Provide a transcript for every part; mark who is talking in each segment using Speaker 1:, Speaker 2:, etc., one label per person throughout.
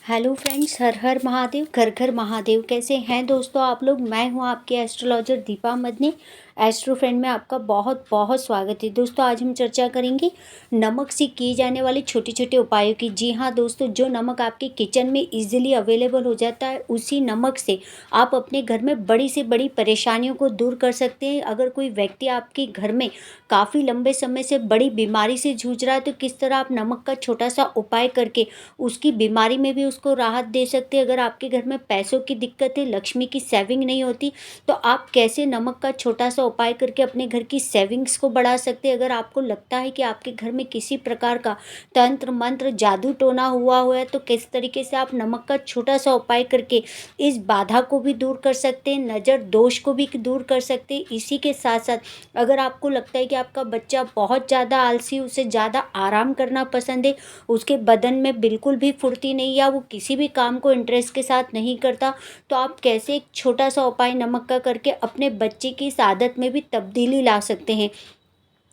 Speaker 1: Hello friends, हर हर महादेव, घर घर महादेव। कैसे हैं दोस्तों आप लोग। मैं हूं आपके astrologer Deepa Madni. Astro friend में आपका बहुत बहुत स्वागत है दोस्तों। आज हम चर्चा करेंगे नमक से किए जाने वाले छोटे छोटे उपायों की। जी हाँ दोस्तों, जो नमक आपके किचन में इजीली अवेलेबल हो जाता है, उसी नमक से आप अपने घर में बड़ी से बड़ी परेशानियों को दूर कर सकते हैं। अगर कोई व्यक्ति आपके घर में काफ़ी लंबे समय से बड़ी बीमारी से जूझ रहा है, तो किस तरह आप नमक का छोटा सा उपाय करके उसकी बीमारी में भी उसको राहत दे सकते हैं। अगर आपके घर में पैसों की दिक्कत है, लक्ष्मी की सेविंग नहीं होती, तो आप कैसे नमक का छोटा सा उपाय करके अपने घर की सेविंग्स को बढ़ा सकते हैं। अगर आपको लगता है कि आपके घर में किसी प्रकार का तंत्र मंत्र जादू टोना हुआ है, तो किस तरीके से आप नमक का छोटा सा उपाय करके इस बाधा को भी दूर कर सकते हैं, नज़र दोष को भी दूर कर सकते हैं। इसी के साथ साथ अगर आपको लगता है कि आपका बच्चा बहुत ज़्यादा आलसी, उसे ज़्यादा आराम करना पसंद है, उसके बदन में बिल्कुल भी फुर्ती नहीं, या वो किसी भी काम को इंटरेस्ट के साथ नहीं करता, तो आप कैसे एक छोटा सा उपाय नमक का करके अपने बच्चे की इस आदत में भी तब्दीली ला सकते हैं।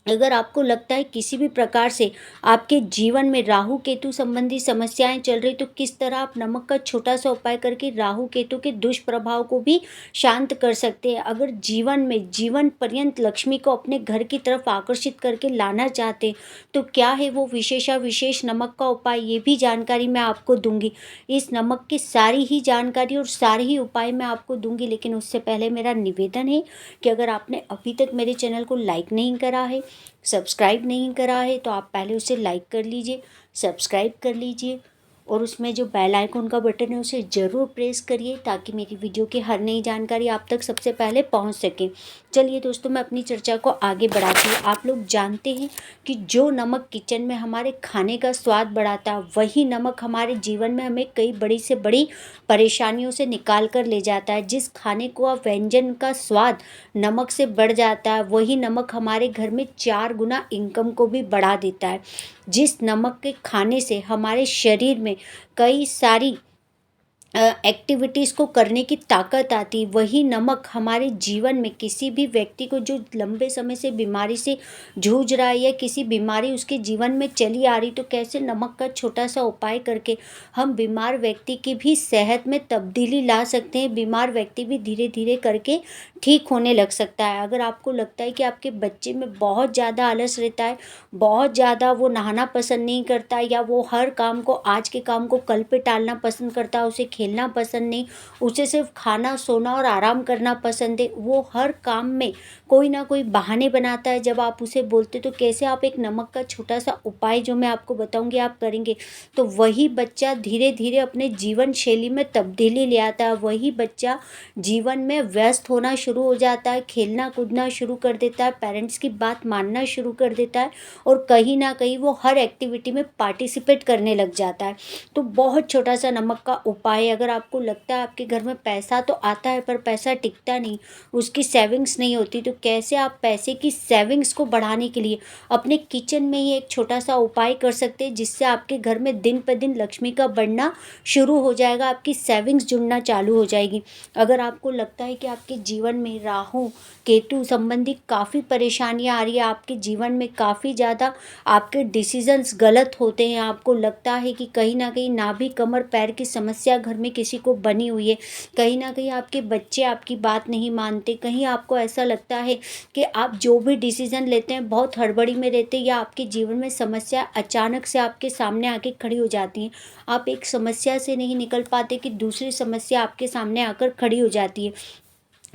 Speaker 1: अगर आपको लगता है किसी भी प्रकार से आपके जीवन में राहु केतु संबंधी समस्याएं चल रही, तो किस तरह आप नमक का छोटा सा उपाय करके राहु केतु के दुष्प्रभाव को भी शांत कर सकते हैं। अगर जीवन में जीवन पर्यंत लक्ष्मी को अपने घर की तरफ आकर्षित करके लाना चाहते हैं, तो क्या है वो विशेष नमक का उपाय, ये भी जानकारी मैं आपको दूंगी। इस नमक की सारी ही जानकारी और सारे ही उपाय मैं आपको दूंगी, लेकिन उससे पहले मेरा निवेदन है कि अगर आपने अभी तक मेरे चैनल को लाइक नहीं करा है, सब्सक्राइब नहीं करा है, तो आप पहले उसे लाइक कर लीजिए, सब्सक्राइब कर लीजिए, और उसमें जो बेल आइकन का बटन है उसे ज़रूर प्रेस करिए, ताकि मेरी वीडियो की हर नई जानकारी आप तक सबसे पहले पहुंच सके। चलिए दोस्तों, मैं अपनी चर्चा को आगे बढ़ाती हूँ। आप लोग जानते हैं कि जो नमक किचन में हमारे खाने का स्वाद बढ़ाता है, वही नमक हमारे जीवन में हमें कई बड़ी से बड़ी परेशानियों से निकाल कर ले जाता है। जिस खाने को आप व्यंजन का स्वाद नमक से बढ़ जाता है, वही नमक हमारे घर में 4 गुना इनकम को भी बढ़ा देता है। जिस नमक के खाने से हमारे शरीर में कई सारी एक्टिविटीज़ को करने की ताकत आती, वही नमक हमारे जीवन में किसी भी व्यक्ति को जो लंबे समय से बीमारी से जूझ रहा है, या किसी बीमारी उसके जीवन में चली आ रही, तो कैसे नमक का छोटा सा उपाय करके हम बीमार व्यक्ति की भी सेहत में तब्दीली ला सकते हैं। बीमार व्यक्ति भी धीरे धीरे करके ठीक होने लग सकता है। अगर आपको लगता है कि आपके बच्चे में बहुत ज़्यादा आलस रहता है, बहुत ज़्यादा वो नहाना पसंद नहीं करता, या वो हर काम को, आज के काम को कल पे टालना पसंद करता है, उसे खेलना पसंद नहीं, उसे सिर्फ खाना सोना और आराम करना पसंद है, वो हर काम में कोई ना कोई बहाने बनाता है, जब आप उसे बोलते, तो कैसे आप एक नमक का छोटा सा उपाय जो मैं आपको बताऊंगी आप करेंगे, तो वही बच्चा धीरे धीरे अपने जीवन शैली में तब्दीली ले आता है। वही बच्चा जीवन में व्यस्त होना शुरू हो जाता है, खेलना कूदना शुरू कर देता है, पेरेंट्स की बात मानना शुरू कर देता है, और कहीं ना कहीं वो हर एक्टिविटी में पार्टिसिपेट करने लग जाता है। तो बहुत छोटा सा नमक का उपाय। अगर आपको लगता है आपके घर में पैसा तो आता है पर पैसा टिकता नहीं, उसकी सेविंग्स नहीं होती, तो कैसे आप पैसे की सेविंग्स को बढ़ाने के लिए अपने किचन में ही एक छोटा सा उपाय कर सकते हैं, जिससे आपके घर में दिन पर दिन लक्ष्मी का बढ़ना शुरू हो जाएगा, आपकी सेविंग्स जुड़ना चालू हो जाएगी। अगर आपको लगता है कि आपके जीवन में राहु केतु संबंधी काफ़ी परेशानियां आ रही है, आपके जीवन में काफ़ी ज़्यादा आपके डिसीजंस गलत होते हैं, आपको लगता है कि कहीं ना कहीं नाभि कमर पैर की समस्या घर में किसी को बनी हुई है, कहीं ना कहीं आपके बच्चे आपकी बात नहीं मानते, कहीं आपको ऐसा लगता है कि आप जो भी डिसीजन लेते हैं बहुत हड़बड़ी में रहते हैं, या आपके जीवन में समस्या अचानक से आपके सामने आके खड़ी हो जाती हैं, आप एक समस्या से नहीं निकल पाते कि दूसरी समस्या आपके सामने आकर खड़ी हो जाती है।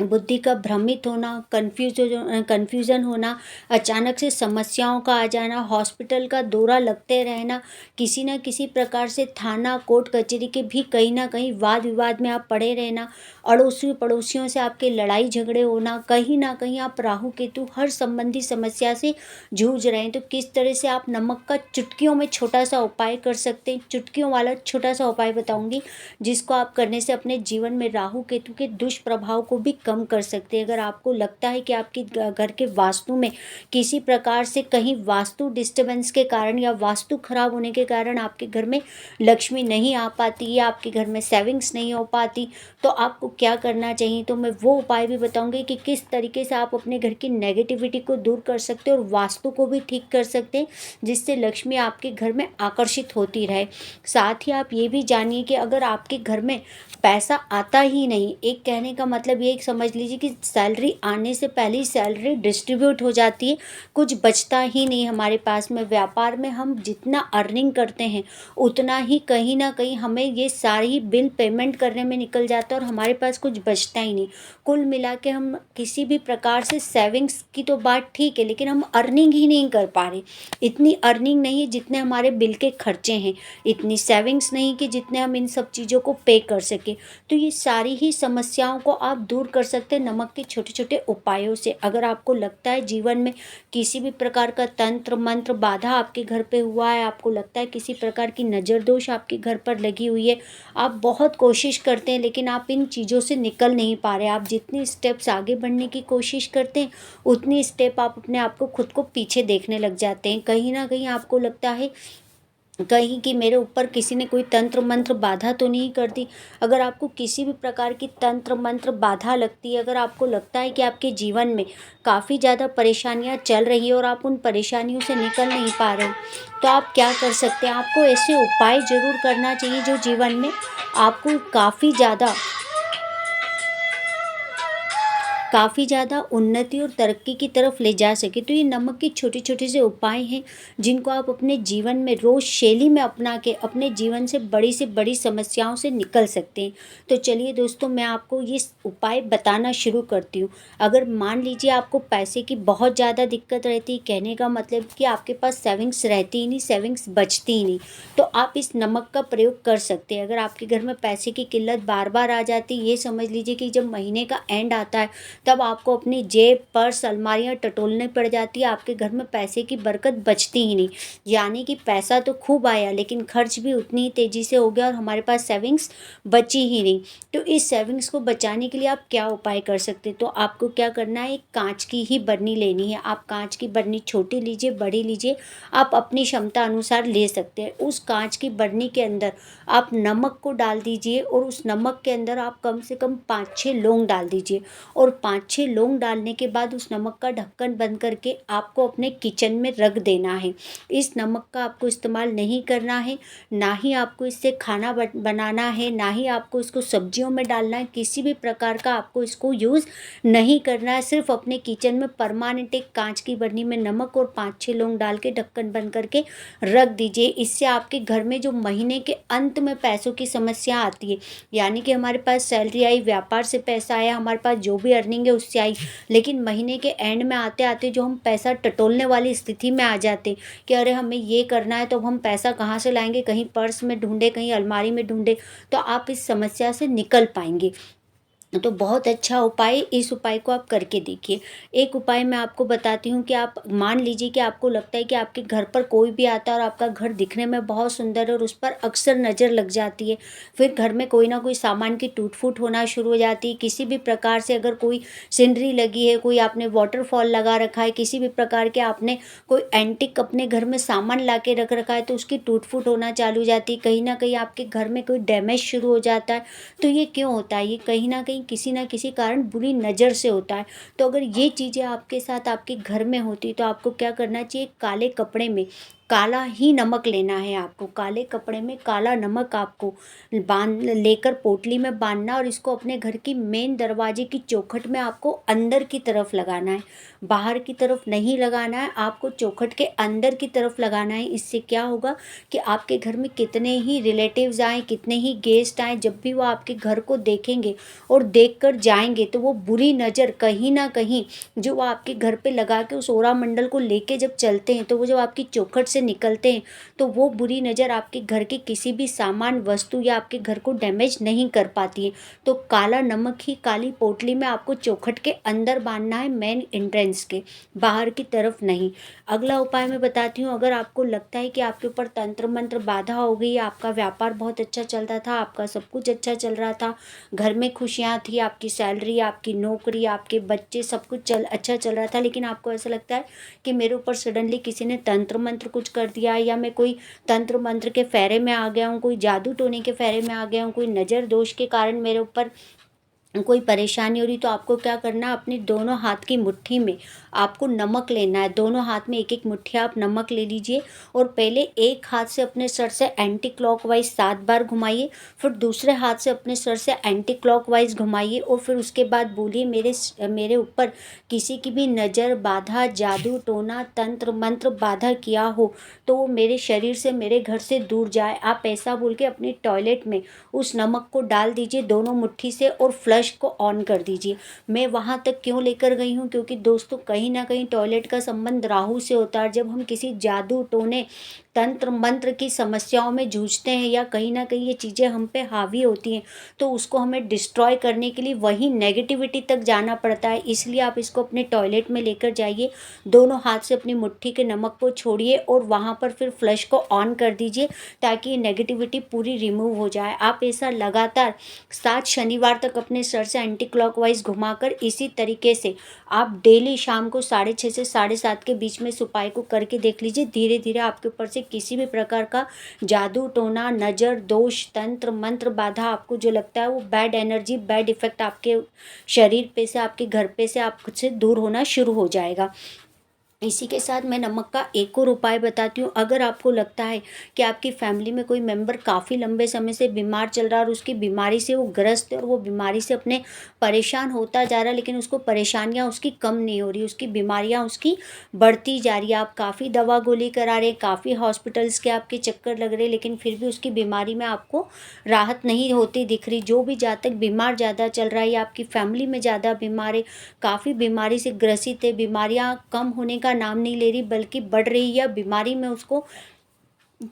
Speaker 1: बुद्धि का भ्रमित होना, कन्फ्यूज़न होना, अचानक से समस्याओं का आ जाना, हॉस्पिटल का दौरा लगते रहना, किसी न किसी प्रकार से थाना कोर्ट कचहरी के भी कहीं ना कहीं वाद विवाद में आप पड़े रहना, अड़ोसी पड़ोसियों से आपके लड़ाई झगड़े होना, कहीं ना कहीं आप राहु केतु हर संबंधी समस्या से जूझ रहे हैं, तो किस तरह से आप नमक का चुटकियों में छोटा सा उपाय कर सकते हैं। चुटकियों वाला छोटा सा उपाय बताऊंगी, जिसको आप करने से अपने जीवन में राहु केतु के दुष्प्रभाव को भी कम कर सकते हैं। अगर आपको लगता है कि आपके घर के वास्तु में किसी प्रकार से कहीं वास्तु डिस्टर्बेंस के कारण या वास्तु खराब होने के कारण आपके घर में लक्ष्मी नहीं आ पाती या आपके घर में सेविंग्स नहीं हो पाती, तो आपको क्या करना चाहिए। तो मैं वो उपाय भी बताऊंगी कि किस तरीके से आप अपने घर की नेगेटिविटी को दूर कर सकते हैं और वास्तु को भी ठीक कर सकते हैं, जिससे लक्ष्मी आपके घर में आकर्षित होती रहे। साथ ही आप ये भी जानिए कि अगर आपके घर में पैसा आता ही नहीं, एक कहने का मतलब ये समझ लीजिए कि सैलरी आने से पहले ही सैलरी डिस्ट्रीब्यूट हो जाती है, कुछ बचता ही नहीं हमारे पास में। व्यापार में हम जितना अर्निंग करते हैं उतना ही कहीं ना कहीं हमें ये सारी बिल पेमेंट करने में निकल जाता है और हमारे पास कुछ बचता ही नहीं। कुल मिला के हम किसी भी प्रकार से सेविंग्स की तो बात ठीक है, लेकिन हम अर्निंग ही नहीं कर पा रहे। इतनी अर्निंग नहीं है जितने हमारे बिल के खर्चे हैं, इतनी सेविंग्स नहीं कि जितने हम इन सब चीज़ों को पे कर सकें। तो ये सारी ही समस्याओं को आप दूर कर सकते हैं नमक के छोटे छोटे उपायों से। अगर आपको लगता है जीवन में किसी भी प्रकार का तंत्र मंत्र बाधा आपके घर पे हुआ है, आपको लगता है किसी प्रकार की नज़र दोष आपके घर पर लगी हुई है, आप बहुत कोशिश करते हैं लेकिन आप इन चीज़ों से निकल नहीं पा रहे, आप जितनी स्टेप्स आगे बढ़ने की कोशिश करते हैं उतनी स्टेप आप अपने आप को खुद को पीछे देखने लग जाते हैं। कहीं ना कहीं आपको लगता है कहीं कि मेरे ऊपर किसी ने कोई तंत्र मंत्र बाधा तो नहीं कर दी। अगर आपको किसी भी प्रकार की तंत्र मंत्र बाधा लगती है, अगर आपको लगता है कि आपके जीवन में काफ़ी ज़्यादा परेशानियां चल रही है और आप उन परेशानियों से निकल नहीं पा रहे हो, तो आप क्या कर सकते हैं। आपको ऐसे उपाय ज़रूर करना चाहिए जो जीवन में आपको काफ़ी ज़्यादा उन्नति और तरक्की की तरफ ले जा सके। तो ये नमक के छोटे छोटे से उपाय हैं जिनको आप अपने जीवन में रोज़ शैली में अपना के अपने जीवन से बड़ी समस्याओं से निकल सकते हैं। तो चलिए दोस्तों, मैं आपको ये उपाय बताना शुरू करती हूँ। अगर मान लीजिए आपको पैसे की बहुत ज़्यादा दिक्कत रहती है, कहने का मतलब कि आपके पास सेविंग्स रहती ही नहीं, सेविंग्स बचती ही नहीं, तो आप इस नमक का प्रयोग कर सकते हैं। अगर आपके घर में पैसे की किल्लत बार बार आ जाती है, ये समझ लीजिए कि जब महीने का एंड आता है तब आपको अपनी जेब पर्स अलमारियाँ टटोलने पड़ जाती है, आपके घर में पैसे की बरकत बचती ही नहीं। यानी कि पैसा तो खूब आया लेकिन खर्च भी उतनी ही तेज़ी से हो गया और हमारे पास सेविंग्स बची ही नहीं। तो इस सेविंग्स को बचाने के लिए आप क्या उपाय कर सकते हैं। तो आपको क्या करना है, एक कांच की ही बरनी लेनी है। आप कांच की बरनी छोटी लीजिए बड़ी लीजिए, आप अपनी क्षमता अनुसार ले सकते हैं। उस कांच की बरनी के अंदर आप नमक को डाल दीजिए और उस नमक के अंदर आप कम से कम 5-6 लौंग डाल दीजिए और 5-6 लौंग डालने के बाद उस नमक का ढक्कन बंद करके आपको अपने किचन में रख देना है। इस नमक का आपको इस्तेमाल नहीं करना है, ना ही आपको इससे खाना बनाना है, ना ही आपको इसको सब्जियों में डालना है, किसी भी प्रकार का आपको इसको यूज़ नहीं करना है। सिर्फ अपने किचन में परमानेंट एक कांच की बर्नी में नमक और 5-6 लौंग डाल के ढक्कन बंद करके रख दीजिए। इससे आपके घर में जो महीने के अंत में पैसों की समस्या आती है, यानी कि हमारे पास सैलरी आई, व्यापार से पैसा आया, हमारे पास जो भी अर्निंग है उससे आई, लेकिन महीने के एंड में आते आते जो हम पैसा टटोलने वाली स्थिति में आ जाते कि अरे हमें ये करना है, तो हम पैसा कहाँ से लाएंगे, कहीं पर्स में ढूंढे, कहीं अलमारी में ढूंढे, तो आप इस समस्या से निकल पाएंगे। तो बहुत अच्छा उपाय, इस उपाय को आप करके देखिए। एक उपाय मैं आपको बताती हूँ कि आप मान लीजिए कि आपको लगता है कि आपके घर पर कोई भी आता है और आपका घर दिखने में बहुत सुंदर है और उस पर अक्सर नज़र लग जाती है, फिर घर में कोई ना कोई सामान की टूट फूट होना शुरू हो जाती है। किसी भी प्रकार से अगर कोई सीनरी लगी है, कोई आपने वाटरफॉल लगा रखा है, किसी भी प्रकार के आपने कोई एंटिक अपने घर में सामान ला के रख रखा है, तो उसकी टूट फूट होना चालू हो जाती है। कहीं ना कहीं आपके घर में कोई डैमेज शुरू हो जाता है। तो ये क्यों होता है, ये कहीं ना कहीं किसी ना किसी कारण बुरी नज़र से होता है। तो अगर ये चीज़ें आपके साथ आपके घर में होती तो आपको क्या करना चाहिए, काले कपड़े में काला ही नमक लेना है। आपको काले कपड़े में काला नमक आपको बांध लेकर पोटली में बांधना और इसको अपने घर की मेन दरवाजे की चौखट में आपको अंदर की तरफ लगाना है, बाहर की तरफ नहीं लगाना है, आपको चौखट के अंदर की तरफ लगाना है। इससे क्या होगा कि आपके घर में कितने ही रिलेटिव्स आए, कितने ही गेस्ट आए, जब भी वो आपके घर को देखेंगे और देख कर जाएंगे तो वो बुरी नज़र कहीं ना कहीं जो वो आपके घर पे लगा के उस ओरा मंडल को लेके जब चलते हैं, तो वो जब आपकी चौखट से से निकलते हैं तो वो बुरी नज़र आपके घर के किसी भी सामान, वस्तु या आपके घर को डैमेज नहीं कर पाती है। तो काला नमक ही काली पोटली में आपको चौखट के अंदर बांधना है, मेन एंट्रेंस के, बाहर की तरफ नहीं। अगला उपाय मैं बताती हूँ। अगर आपको लगता है कि आपके ऊपर तंत्र मंत्र बाधा हो गई, आपका व्यापार बहुत अच्छा चल रहा था, आपका सब कुछ अच्छा चल रहा था, घर में खुशियाँ थी, आपकी सैलरी, आपकी नौकरी, आपके बच्चे, सब कुछ अच्छा चल रहा था, लेकिन आपको ऐसा लगता है कि मेरे ऊपर सडनली किसी ने तंत्र मंत्र कुछ कर दिया है, या मैं कोई तंत्र मंत्र के फेरे में आ गया हूँ, कोई जादू टोने के फेरे में आ गया हूँ, कोई नज़र दोष के कारण मेरे ऊपर कोई परेशानी हो रही, तो आपको क्या करना है, अपनी दोनों हाथ की मुट्ठी में आपको नमक लेना है। दोनों हाथ में एक एक मुट्ठी आप नमक ले लीजिए और पहले एक हाथ से अपने सर से एंटी क्लॉकवाइज 7 बार घुमाइए, फिर दूसरे हाथ से अपने सर से एंटी क्लॉकवाइज घुमाइए और फिर उसके बाद बोलिए, मेरे ऊपर किसी की भी नज़र, बाधा, जादू टोना, तंत्र मंत्र बाधा किया हो तो वो मेरे शरीर से, मेरे घर से दूर जाए। आप ऐसा बोल के अपनी टॉयलेट में उस नमक को डाल दीजिए दोनों मुट्ठी से और फ्लश को ऑन कर दीजिए। मैं वहाँ तक क्यों लेकर गई हूँ, क्योंकि दोस्तों कहीं ना कहीं टॉयलेट का संबंध राहु से होता है। जब हम किसी जादू टोने, तंत्र मंत्र की समस्याओं में जूझते हैं या कहीं ना कहीं ये चीज़ें हम पे हावी होती हैं, तो उसको हमें डिस्ट्रॉय करने के लिए वही नेगेटिविटी तक जाना पड़ता है। इसलिए आप इसको अपने टॉयलेट में लेकर जाइए, दोनों हाथ से अपनी मुट्ठी के नमक को छोड़िए और वहाँ पर फिर फ्लश को ऑन कर दीजिए ताकि ये नेगेटिविटी पूरी रिमूव हो जाए। आप ऐसा लगातार 7 शनिवार तक अपने सर से एंटी क्लॉकवाइज घुमाकर इसी तरीके से आप डेली शाम को 6:30 से 7:30 के बीच में इस उपाय को करके देख लीजिए। धीरे धीरे आपके ऊपर से किसी भी प्रकार का जादू टोना, नज़र दोष, तंत्र मंत्र बाधा, आपको जो लगता है वो बैड एनर्जी, बैड इफेक्ट आपके शरीर पे से, आपके घर पे से आप खुद से दूर होना शुरू हो जाएगा। इसी के साथ मैं नमक का एक और उपाय बताती हूँ। अगर आपको लगता है कि आपकी फैमिली में कोई मेंबर काफ़ी लंबे समय से बीमार चल रहा है और उसकी बीमारी से वो ग्रस्त है और वो बीमारी से अपने परेशान होता जा रहा है, लेकिन उसको परेशानियाँ उसकी कम नहीं हो रही, उसकी बीमारियाँ उसकी बढ़ती जा रही है, आप काफ़ी दवा गोली करा रहे, काफ़ी हॉस्पिटल्स के आपके चक्कर लग रहे, लेकिन फिर भी उसकी बीमारी में आपको राहत नहीं होती दिख रही। जो भी जातक बीमार ज़्यादा चल रहा है या आपकी फैमिली में ज़्यादा बीमार है, काफ़ी बीमारी से ग्रसित है, बीमारियाँ कम होने का नाम नहीं ले रही बल्कि बढ़ रही, या बीमारी में उसको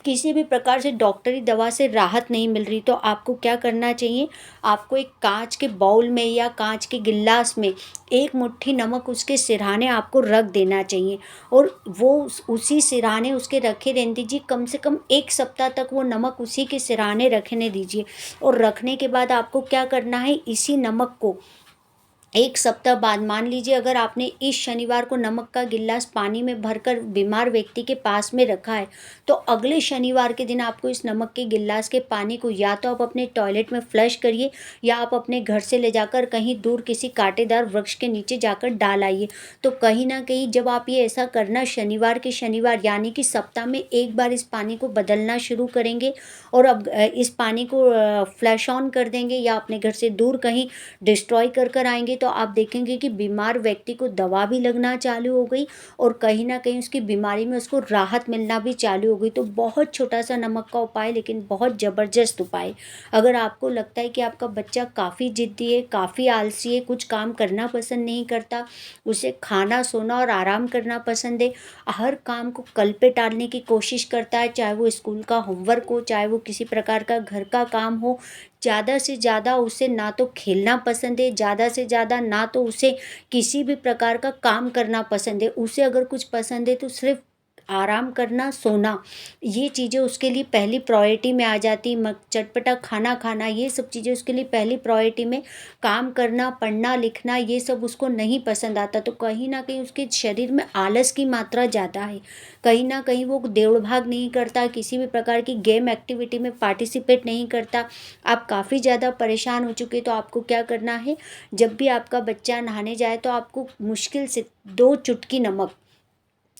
Speaker 1: किसी भी प्रकार से डॉक्टरी दवा से राहत नहीं मिल रही, तो आपको क्या करना चाहिए, आपको एक कांच के बाउल में या कांच के गिलास में एक मुट्ठी नमक उसके सिरहाने आपको रख देना चाहिए और वो उसी सिरहाने उसके रखे रहने दीजिए। कम से कम 1 सप्ताह तक वो नमक उसी के सिरहाने रखने दीजिए और रखने के बाद आपको क्या करना है, इसी नमक को 1 सप्ताह बाद, मान लीजिए अगर आपने इस शनिवार को नमक का गिलास पानी में भरकर बीमार व्यक्ति के पास में रखा है, तो अगले शनिवार के दिन आपको इस नमक के गिलास के पानी को या तो आप अपने टॉयलेट में फ्लश करिए या आप अपने घर से ले जाकर कहीं दूर किसी कांटेदार वृक्ष के नीचे जाकर डाल आइए। तो कहीं ना कहीं जब आप ये ऐसा करना शनिवार के शनिवार, यानी कि सप्ताह में 1 बार इस पानी को बदलना शुरू करेंगे और अब इस पानी को फ्लैश ऑन कर देंगे या अपने घर से दूर कहीं डिस्ट्रॉय कर आएंगे, तो आप देखेंगे कि बीमार व्यक्ति को दवा भी लगना चालू हो गई और कहीं ना कहीं उसकी बीमारी में उसको राहत मिलना भी चालू हो गई। तो बहुत छोटा सा नमक का उपाय, लेकिन बहुत ज़बरदस्त उपाय। अगर आपको लगता है कि आपका बच्चा काफ़ी ज़िद्दी है, काफ़ी आलसी है, कुछ काम करना पसंद नहीं करता, उसे खाना, सोना और आराम करना पसंद है, हर काम को कल पे टालने की कोशिश करता है, चाहे वो स्कूल का होमवर्क हो, चाहे वो किसी प्रकार का घर का काम हो, ज़्यादा से ज़्यादा उसे ना तो खेलना पसंद है, ज़्यादा से ज़्यादा ना तो उसे किसी भी प्रकार का काम करना पसंद है। उसे अगर कुछ पसंद है तो सिर्फ़ आराम करना, सोना, ये चीज़ें उसके लिए पहली प्रायोरिटी में आ जाती। चटपटा खाना खाना, ये सब चीज़ें उसके लिए पहली प्रायोरिटी में। काम करना, पढ़ना लिखना, ये सब उसको नहीं पसंद आता। तो कहीं ना कहीं उसके शरीर में आलस की मात्रा ज़्यादा है, कहीं ना कहीं वो दौड़ भाग नहीं करता, किसी भी प्रकार की गेम एक्टिविटी में पार्टिसिपेट नहीं करता। आप काफ़ी ज़्यादा परेशान हो चुके, तो आपको क्या करना है, जब भी आपका बच्चा नहाने जाए तो आपको मुश्किल से 2 चुटकी नमक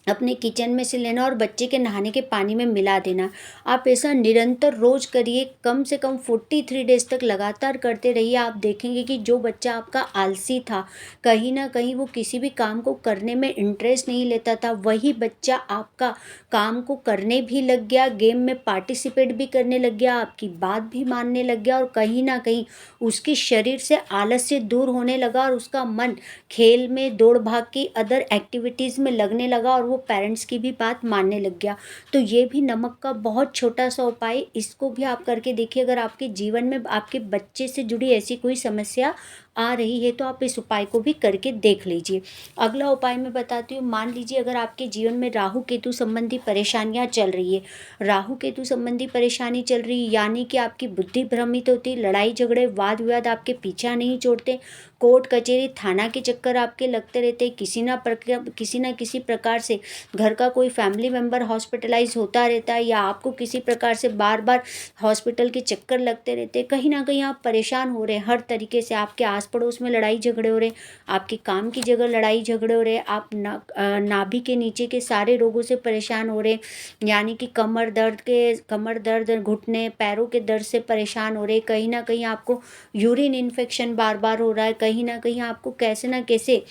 Speaker 1: अपने किचन में से लेना और बच्चे के नहाने के पानी में मिला देना। आप ऐसा निरंतर रोज करिए, कम से कम 43 डेज तक लगातार करते रहिए। आप देखेंगे कि जो बच्चा आपका आलसी था, कहीं ना कहीं वो किसी भी काम को करने में इंटरेस्ट नहीं लेता था, वही बच्चा आपका काम को करने भी लग गया, गेम में पार्टिसिपेट भी करने लग गया, आपकी बात भी मानने लग गया और कहीं ना कहीं उसके शरीर से आलस्य दूर होने लगा और उसका मन खेल में, दौड़ भाग की अदर एक्टिविटीज़ में लगने लगा और वो पेरेंट्स की भी बात मानने लग गया। तो ये भी नमक का बहुत छोटा सा उपाय, इसको भी आप करके देखिए। अगर आपके जीवन में आपके बच्चे से जुड़ी ऐसी कोई समस्या आ रही है तो आप इस उपाय को भी करके देख लीजिए। अगला उपाय मैं बताती हूँ। मान लीजिए अगर आपके जीवन में राहु केतु संबंधी परेशानियाँ चल रही है, राहु केतु संबंधी परेशानी चल रही है, यानी कि आपकी बुद्धि भ्रमित होती, लड़ाई झगड़े वाद विवाद आपके पीछा नहीं छोड़ते, कोर्ट कचहरी थाना के चक्कर आपके लगते रहते, किसी ना किसी प्रकार से घर का कोई फैमिली मेम्बर हॉस्पिटलाइज होता रहता है, या आपको किसी प्रकार से बार बार हॉस्पिटल के चक्कर लगते रहते, कहीं ना कहीं आप परेशान हो रहे हैं हर तरीके से, आपके आस पड़ोस में लड़ाई झगड़े हो रहे, आपके काम की जगह लड़ाई झगड़े हो रहे, आप नाभि के नीचे के सारे रोगों से परेशान हो रहे, यानी कि कमर दर्द, घुटने पैरों के दर्द से परेशान हो रहे, कहीं ना कहीं आपको यूरिन इन्फेक्शन बार बार हो रहा है, कहीं ना कहीं आपको कैसे ना कैसे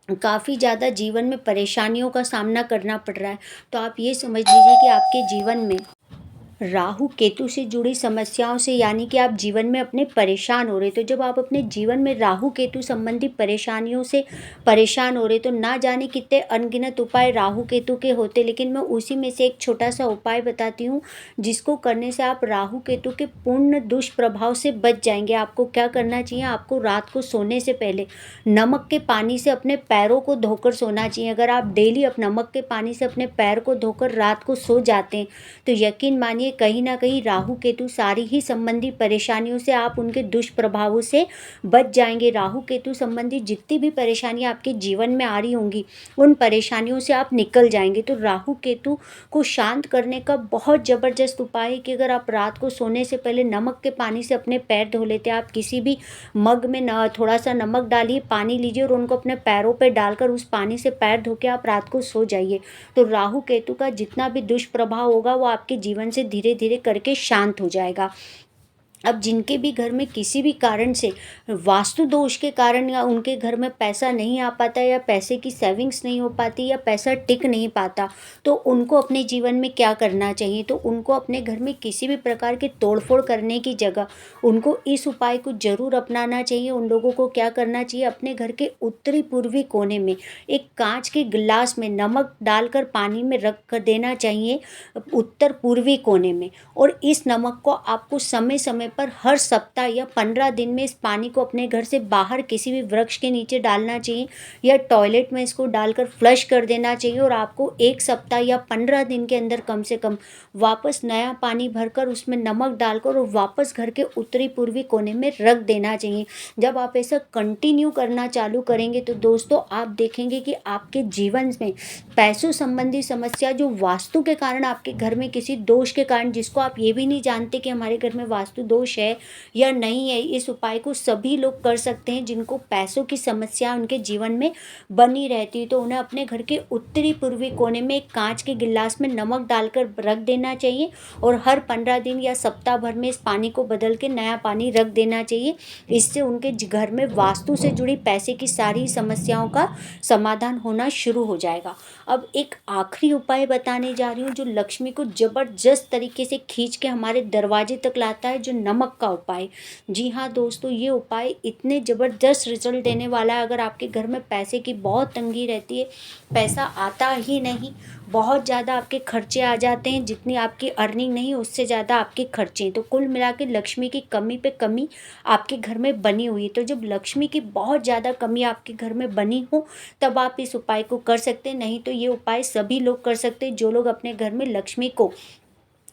Speaker 1: काफ़ी ज़्यादा जीवन में परेशानियों का सामना करना पड़ रहा है, तो आप ये समझ लीजिए कि आपके जीवन में राहु केतु से जुड़ी समस्याओं से, यानी कि आप जीवन में अपने परेशान हो रहे, तो जब आप अपने जीवन में राहु केतु संबंधी परेशानियों से परेशान हो रहे, तो ना जाने कितने अनगिनत उपाय राहु केतु के होते, लेकिन मैं उसी में से एक छोटा सा उपाय बताती हूँ जिसको करने से आप राहु केतु के पूर्ण दुष्प्रभाव से बच जाएंगे। आपको क्या करना चाहिए, आपको रात को सोने से पहले नमक के पानी से अपने पैरों को धोकर सोना चाहिए। अगर आप डेली नमक के पानी से अपने पैर को धोकर रात को सो जाते हैं तो यकीन मानिए कहीं ना कहीं राहु केतु सारी ही संबंधी परेशानियों से, आप उनके दुष्प्रभावों से बच जाएंगे। राहु केतु संबंधी जितनी भी परेशानियां आपके जीवन में आ रही होंगी उन परेशानियों से आप निकल जाएंगे। तो राहु केतु को शांत करने का बहुत ज़बरदस्त उपाय है कि अगर आप रात को सोने से पहले नमक के पानी से अपने पैर धो लेते हैं, आप किसी भी मग में थोड़ा सा नमक डालिए, पानी लीजिए और उनको अपने पैरों पर डालकर उस पानी से पैर धो के आप रात को सो जाइए, तो राहु केतु का जितना भी दुष्प्रभाव होगा वो आपके जीवन से धीरे धीरे करके शांत हो जाएगा। अब जिनके भी घर में किसी भी कारण से वास्तु दोष के कारण या उनके घर में पैसा नहीं आ पाता, या पैसे की सेविंग्स नहीं हो पाती, या पैसा टिक नहीं पाता, तो उनको अपने जीवन में क्या करना चाहिए, तो उनको अपने घर में किसी भी प्रकार की तोड़फोड़ करने की जगह उनको इस उपाय को ज़रूर अपनाना चाहिए। उन लोगों को क्या करना चाहिए, अपने घर के उत्तरी पूर्वी कोने में एक कांच के गिलास में नमक डालकर पानी में रख कर देना चाहिए, उत्तर पूर्वी कोने में। और इस नमक को आपको समय समय पर हर सप्ताह या 15 दिन में इस पानी को अपने घर से बाहर किसी भी वृक्ष के नीचे डालना चाहिए, या टॉयलेट में इसको डालकर फ्लश कर देना चाहिए, और आपको 1 सप्ताह या 15 दिन के अंदर कम से कम वापस नया पानी भरकर उसमें नमक डालकर और वापस घर के उत्तरी पूर्वी कोने में रख देना चाहिए। जब आप ऐसा कंटिन्यू करना चालू करेंगे तो दोस्तों आप देखेंगे कि आपके जीवन में पैसों संबंधी समस्या, जो वास्तु के कारण आपके घर में किसी दोष के कारण, जिसको आप ये भी नहीं जानते कि हमारे घर में वास्तु दोष है या नहीं है, इस उपाय को सभी लोग कर सकते हैं जिनको पैसों की समस्या उनके जीवन में बनी रहती है। तो उन्हें अपने घर के उत्तरी पूर्वी कोने में एक कांच के गिलास में नमक डालकर रख देना चाहिए, और हर 15 दिन या सप्ताह भर में इस पानी को बदल के नया पानी रख देना चाहिए। इससे उनके घर में वास्तु से जुड़ी पैसे की सारी समस्याओं का समाधान होना शुरू हो जाएगा। अब एक आखिरी उपाय बताने जा रही हूँ जो लक्ष्मी को ज़बरदस्त तरीके से खींच के हमारे दरवाजे तक लाता है, जो नमक का उपाय। जी हाँ दोस्तों, ये उपाय इतने ज़बरदस्त रिजल्ट देने वाला है। अगर आपके घर में पैसे की बहुत तंगी रहती है, पैसा आता ही नहीं, बहुत ज़्यादा आपके खर्चे आ जाते हैं, जितनी आपकी अर्निंग नहीं उससे ज़्यादा आपके खर्चे हैं, तो कुल मिला के लक्ष्मी की कमी पे कमी आपके घर में बनी हुई है। तो जब लक्ष्मी की बहुत ज़्यादा कमी आपके घर में बनी हो तब आप इस उपाय को कर सकते हैं, नहीं तो ये उपाय सभी लोग कर सकते हैं जो लोग अपने घर में लक्ष्मी को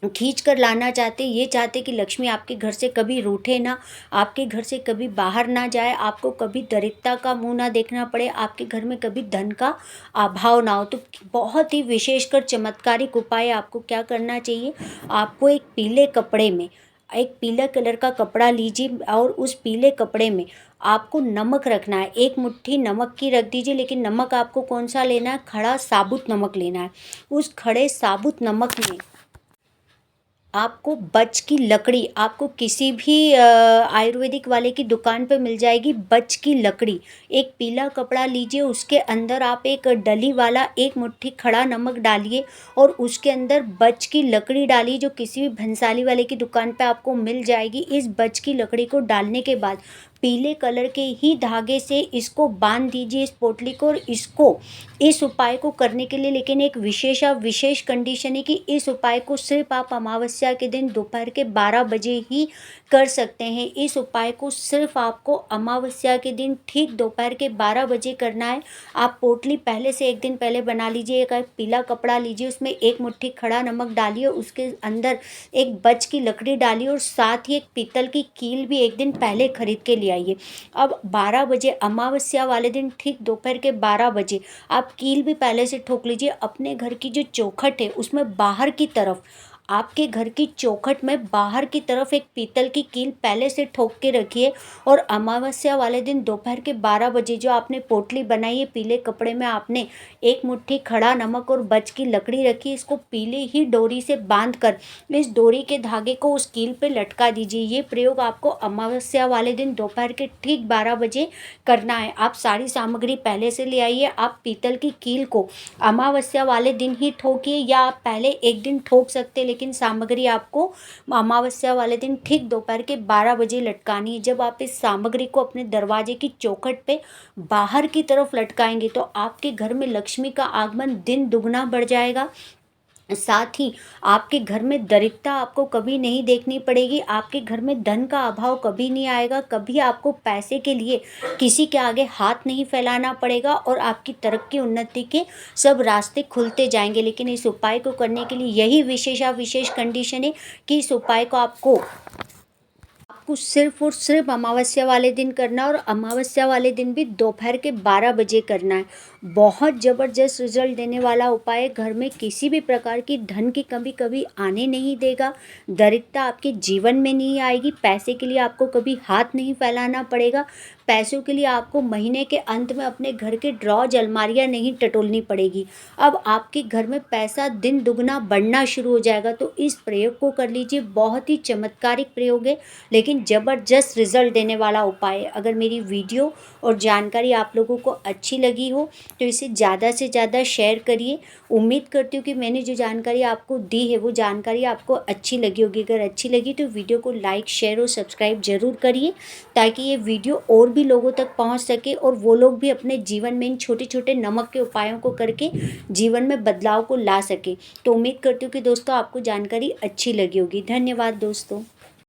Speaker 1: खींच कर लाना चाहते, ये चाहते कि लक्ष्मी आपके घर से कभी रूठे ना, आपके घर से कभी बाहर ना जाए, आपको कभी दरिद्रता का मुंह ना देखना पड़े, आपके घर में कभी धन का अभाव ना हो। तो बहुत ही विशेषकर चमत्कारिक उपाय आपको क्या करना चाहिए, आपको एक पीले कपड़े में एक पीला कलर का कपड़ा लीजिए और उस पीले कपड़े में आपको नमक रखना है। एक मुट्ठी नमक की रख दीजिए, लेकिन नमक आपको कौन सा लेना है, खड़ा साबुत नमक लेना है। उस खड़े साबुत नमक में आपको बच की लकड़ी, आपको किसी भी आयुर्वेदिक वाले की दुकान पे मिल जाएगी बच की लकड़ी। एक पीला कपड़ा लीजिए, उसके अंदर आप एक डली वाला एक मुट्ठी खड़ा नमक डालिए और उसके अंदर बच की लकड़ी डालिए, जो किसी भी भंसाली वाले की दुकान पे आपको मिल जाएगी। इस बच की लकड़ी को डालने के बाद पीले कलर के ही धागे से इसको बांध दीजिए इस पोटली को। और इस उपाय को करने के लिए लेकिन एक विशेष कंडीशन है कि इस उपाय को सिर्फ आप अमावस्या के दिन दोपहर के 12 बजे ही कर सकते हैं। इस उपाय को सिर्फ आपको अमावस्या के दिन ठीक दोपहर के 12 बजे करना है। आप पोटली पहले से एक दिन पहले बना लीजिए। एक पीला कपड़ा लीजिए, उसमें एक मुट्ठी खड़ा नमक डालिए, उसके अंदर एक बच की लकड़ी डालिए और साथ ही एक पीतल की कील भी एक दिन पहले खरीद के ले आइए। अब 12 बजे अमावस्या वाले दिन ठीक दोपहर के 12 बजे आप कील भी पहले से ठोक लीजिए। अपने घर की जो चौखट है उसमें बाहर की तरफ, आपके घर की चौखट में बाहर की तरफ एक पीतल की कील पहले से ठोक के रखिए। और अमावस्या वाले दिन दोपहर के 12 बजे जो आपने पोटली बनाई है, पीले कपड़े में आपने एक मुट्ठी खड़ा नमक और बच की लकड़ी रखी, इसको पीले ही डोरी से बांध कर इस डोरी के धागे को उस कील पे लटका दीजिए। ये प्रयोग आपको अमावस्या वाले दिन दोपहर के ठीक 12 बजे करना है। आप सारी सामग्री पहले से ले आइए। आप पीतल की कील को अमावस्या वाले दिन ही ठोकिए या आप पहले एक दिन ठोक सकते, लेकिन सामग्री आपको अमावस्या वाले दिन ठीक दोपहर के 12 बजे लटकानी है। जब आप इस सामग्री को अपने दरवाजे की चौखट पे बाहर की तरफ लटकाएंगे तो आपके घर में लक्ष्मी का आगमन दिन दुगना बढ़ जाएगा। साथ ही आपके घर में दरिद्रता आपको कभी नहीं देखनी पड़ेगी। आपके घर में धन का अभाव कभी नहीं आएगा। कभी आपको पैसे के लिए किसी के आगे हाथ नहीं फैलाना पड़ेगा और आपकी तरक्की उन्नति के सब रास्ते खुलते जाएंगे। लेकिन इस उपाय को करने के लिए यही विशेष कंडीशन है कि इस उपाय को आपको सिर्फ और सिर्फ अमावस्या वाले दिन करना और अमावस्या वाले दिन भी दोपहर के 12 बजे करना है। बहुत ज़बरदस्त रिजल्ट देने वाला उपाय है। घर में किसी भी प्रकार की धन की कमी कभी आने नहीं देगा। दरिद्रता आपके जीवन में नहीं आएगी। पैसे के लिए आपको कभी हाथ नहीं फैलाना पड़ेगा। पैसों के लिए आपको महीने के अंत में अपने घर के ड्रॉज अलमारियाँ नहीं टटोलनी पड़ेगी। अब आपके घर में पैसा दिन दुगना बढ़ना शुरू हो जाएगा। तो इस प्रयोग को कर लीजिए। बहुत ही चमत्कारिक प्रयोग है लेकिन ज़बरदस्त रिजल्ट देने वाला उपाय है। अगर मेरी वीडियो और जानकारी आप लोगों को अच्छी लगी हो तो इसे ज़्यादा से ज़्यादा शेयर करिए। उम्मीद करती हूँ कि मैंने जो जानकारी आपको दी है वो जानकारी आपको अच्छी लगी होगी। अगर अच्छी लगी तो वीडियो को लाइक, शेयर और सब्सक्राइब ज़रूर करिए ताकि ये वीडियो और भी लोगों तक पहुंच सके और वो लोग भी अपने जीवन में इन छोटे छोटे नमक के उपायों को करके जीवन में बदलाव को ला सके। तो उम्मीद करती हूँ कि दोस्तों आपको जानकारी अच्छी लगी होगी। धन्यवाद दोस्तों।